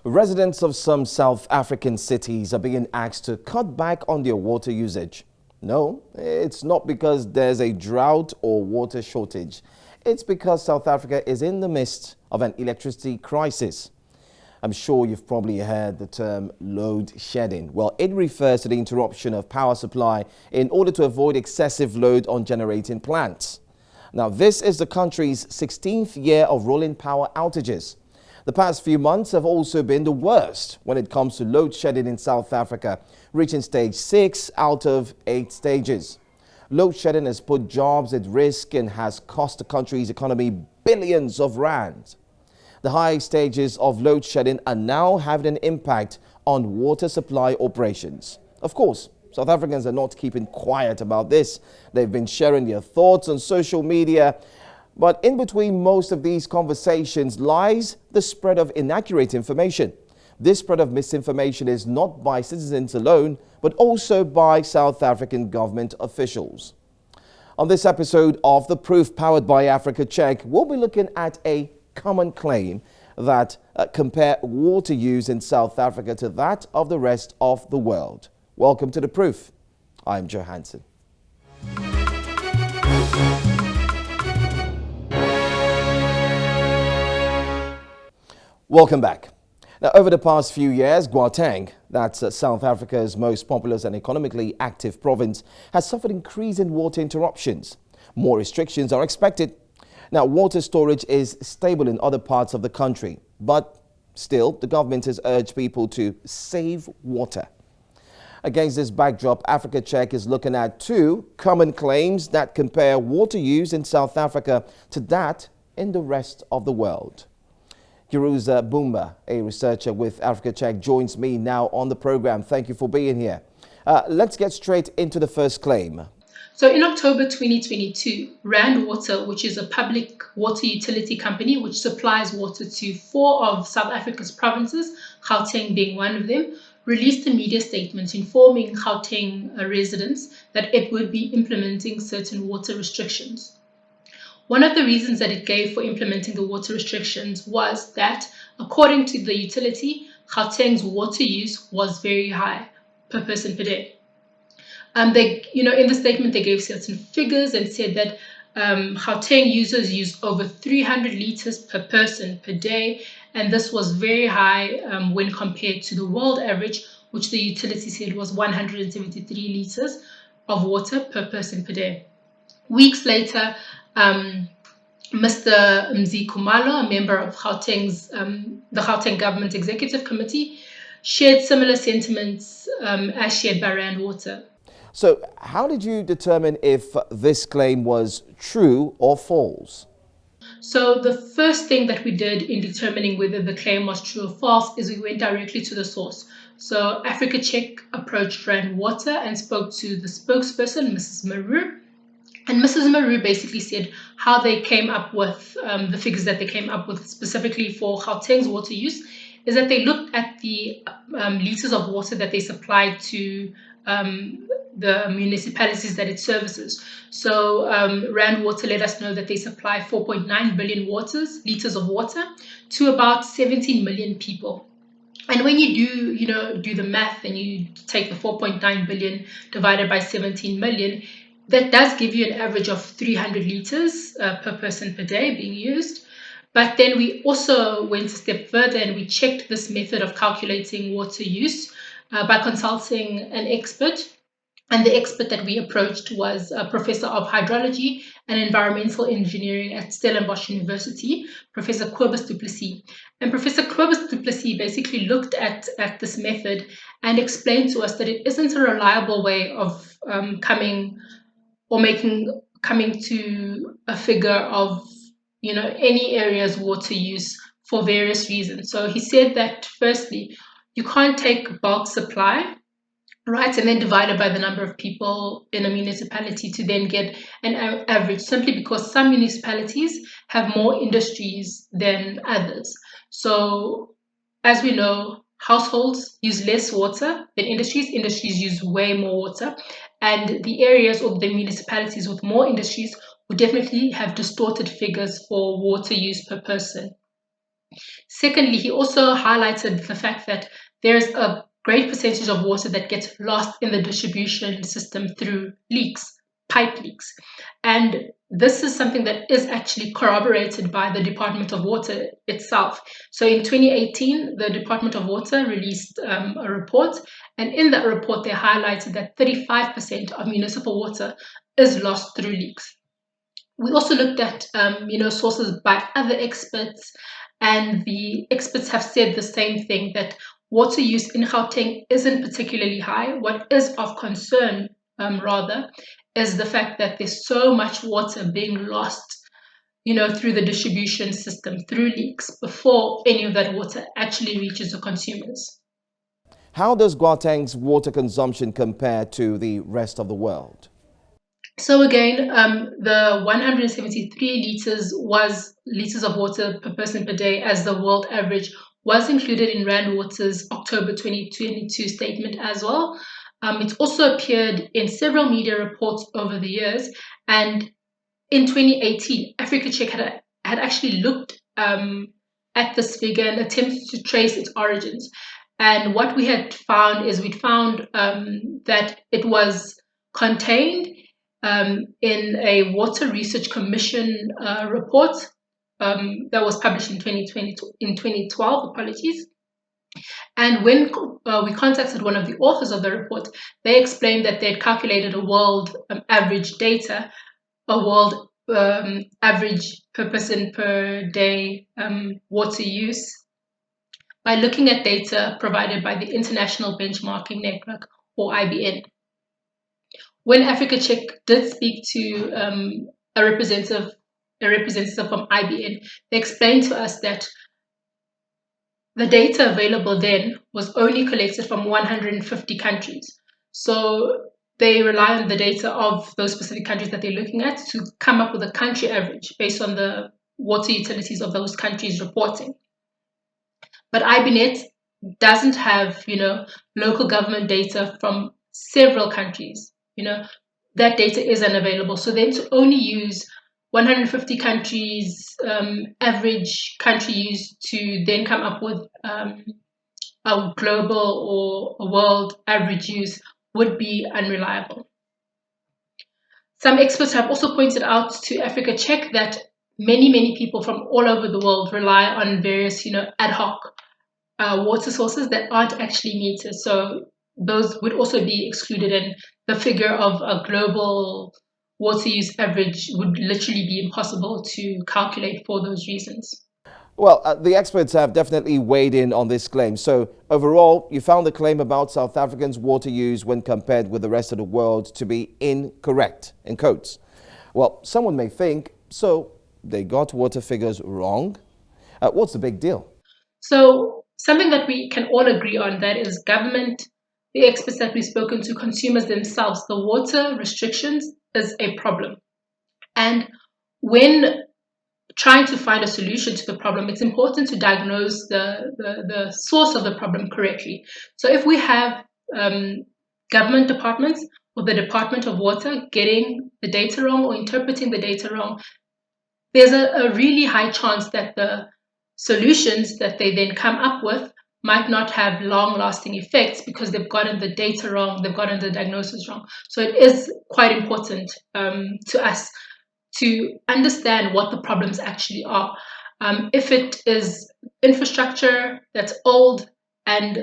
Residents of some South African cities are being asked to cut back on their water usage. No, it's not because there's a drought or water shortage. It's because South Africa is in the midst of an electricity crisis. I'm sure you've probably heard the term load shedding. Well, it refers to the interruption of power supply in order to avoid excessive load on generating plants. Now, this is the country's 16th year of rolling power outages. The past few months have also been the worst when it comes to load shedding in South Africa, reaching stage 6 out of 8 stages. Load shedding has put jobs at risk and has cost the country's economy billions of rands. The high stages of load shedding are now having an impact on water supply operations. Of course, South Africans are not keeping quiet about this. They've been sharing their thoughts on social media. But in between most of these conversations lies the spread of inaccurate information. This spread of misinformation is not by citizens alone, but also by South African government officials. On this episode of The Proof, powered by Africa Check, we'll be looking at a common claim that compare water use in South Africa to that of the rest of the world. Welcome to The Proof. I'm Joe Hanson. Welcome back. Now, over the past few years, Gauteng, that's South Africa's most populous and economically active province, has suffered increase in water interruptions. More restrictions are expected. Now, water storage is stable in other parts of the country, but still, the government has urged people to save water. Against this backdrop, Africa Check is looking at two common claims that compare water use in South Africa to that in the rest of the world. Geruza Bumba, a researcher with Africa Check, joins me now on the program. Thank you for being here. Let's get straight into the first claim. So in October 2022, Rand Water, which is a public water utility company which supplies water to 4 of South Africa's provinces, Gauteng being one of them, released a media statement informing Gauteng residents that it would be implementing certain water restrictions. One of the reasons that it gave for implementing the water restrictions was that, according to the utility, Gauteng's water use was very high per person per day. In the statement, they gave certain figures and said that Gauteng users use over 300 liters per person per day, and this was very high when compared to the world average, which the utility said was 173 liters of water per person per day. Weeks later, Mr. Mzi Kumalo, a member of the Gauteng Government Executive Committee, shared similar sentiments as shared by Rand Water. So how did you determine if this claim was true or false? So the first thing that we did in determining whether the claim was true or false is we went directly to the source. So Africa Check approached Rand Water and spoke to the spokesperson, Mrs. Maru. And Mrs. Maru basically said how they came up with the figures that they came up with specifically for Gauteng's water use is that they looked at the liters of water that they supplied to the municipalities that it services. So Rand Water let us know that they supply 4.9 billion liters of water to about 17 million people. And when you do the math and you take the 4.9 billion divided by 17 million, that does give you an average of 300 liters per person per day being used. But then we also went a step further and we checked this method of calculating water use by consulting an expert. And the expert that we approached was a professor of hydrology and environmental engineering at Stellenbosch University, Professor Kobus du Plessis. And Professor Kobus du Plessis basically looked at this method and explained to us that it isn't a reliable way of making coming to a figure of, any area's water use for various reasons. So he said that firstly, you can't take bulk supply, right, and then divide it by the number of people in a municipality to then get an average, simply because some municipalities have more industries than others. So, as we know, households use less water than industries. Industries use way more water. And the areas or the municipalities with more industries would definitely have distorted figures for water use per person. Secondly, he also highlighted the fact that there's a great percentage of water that gets lost in the distribution system through leaks, pipe leaks. And this is something that is actually corroborated by the Department of Water itself. So in 2018, the Department of Water released a report, and in that report, they highlighted that 35% of municipal water is lost through leaks. We also looked at sources by other experts, and the experts have said the same thing, that water use in Gauteng isn't particularly high. What is of concern, rather, is the fact that there's so much water being lost, through the distribution system, through leaks, before any of that water actually reaches the consumers. How does Gauteng's water consumption compare to the rest of the world? So again, the 173 liters of water per person per day as the world average was included in Rand Water's October 2022 statement as well. It's also appeared in several media reports over the years, and in 2018, Africa Check had actually looked at this figure and attempted to trace its origins. And what we had found is we'd found that it was contained in a Water Research Commission report that was published in 2012, apologies. And when we contacted one of the authors of the report, they explained that they had calculated a world average data, a world average per person per day water use, by looking at data provided by the International Benchmarking Network, or IBN. When Africa Check did speak to a representative from IBN, they explained to us that the data available then was only collected from 150 countries. So they rely on the data of those specific countries that they're looking at to come up with a country average based on the water utilities of those countries reporting. But IBNet doesn't have, local government data from several countries. That data is unavailable. So then to only use 150 countries average country use to then come up with a global or a world average use would be unreliable. Some experts have also pointed out to Africa Check that many people from all over the world rely on various, ad hoc water sources that aren't actually metered. So those would also be excluded, and the figure of a global water use average would literally be impossible to calculate for those reasons. Well, the experts have definitely weighed in on this claim. So overall, you found the claim about South Africans' water use when compared with the rest of the world to be incorrect, in quotes. Well, someone may think, so they got water figures wrong? What's the big deal? So something that we can all agree on, that is government, the experts that we've spoken to, consumers themselves, the water restrictions is a problem. And when trying to find a solution to the problem, it's important to diagnose the source of the problem correctly. So if we have government departments or the Department of Water getting the data wrong or interpreting the data wrong, there's a really high chance that the solutions that they then come up with might not have long-lasting effects because they've gotten the data wrong, they've gotten the diagnosis wrong. So it is quite important to us to understand what the problems actually are. If it is infrastructure that's old and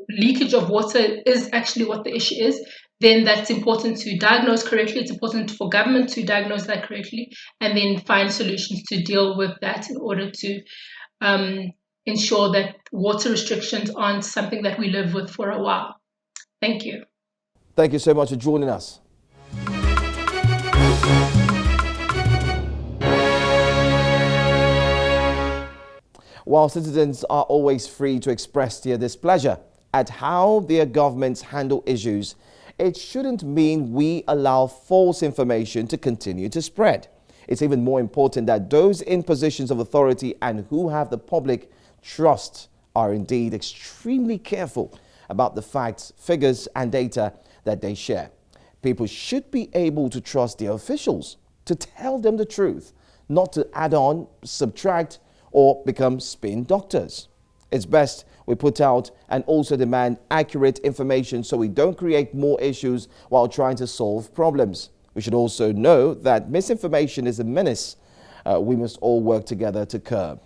leakage of water is actually what the issue is, then that's important to diagnose correctly. It's important for government to diagnose that correctly and then find solutions to deal with that in order to ensure that water restrictions aren't something that we live with for a while. Thank you. Thank you so much for joining us. While citizens are always free to express their displeasure at how their governments handle issues, it shouldn't mean we allow false information to continue to spread. It's even more important that those in positions of authority and who have the public trust are indeed extremely careful about the facts, figures, and data that they share. People should be able to trust their officials to tell them the truth, not to add on, subtract, or become spin doctors. It's best we put out and also demand accurate information so we don't create more issues while trying to solve problems. We should also know that misinformation is a menace we must all work together to curb.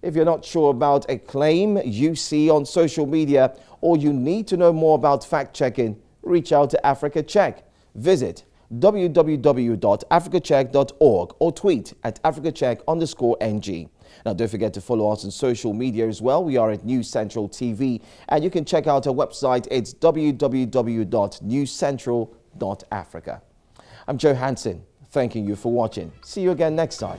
If you're not sure about a claim you see on social media or you need to know more about fact-checking, reach out to Africa Check. Visit www.africacheck.org or tweet at africacheck_NG. Now, don't forget to follow us on social media as well. We are at News Central TV, and you can check out our website. It's www.newscentral.africa. I'm Joe Hanson, thanking you for watching. See you again next time.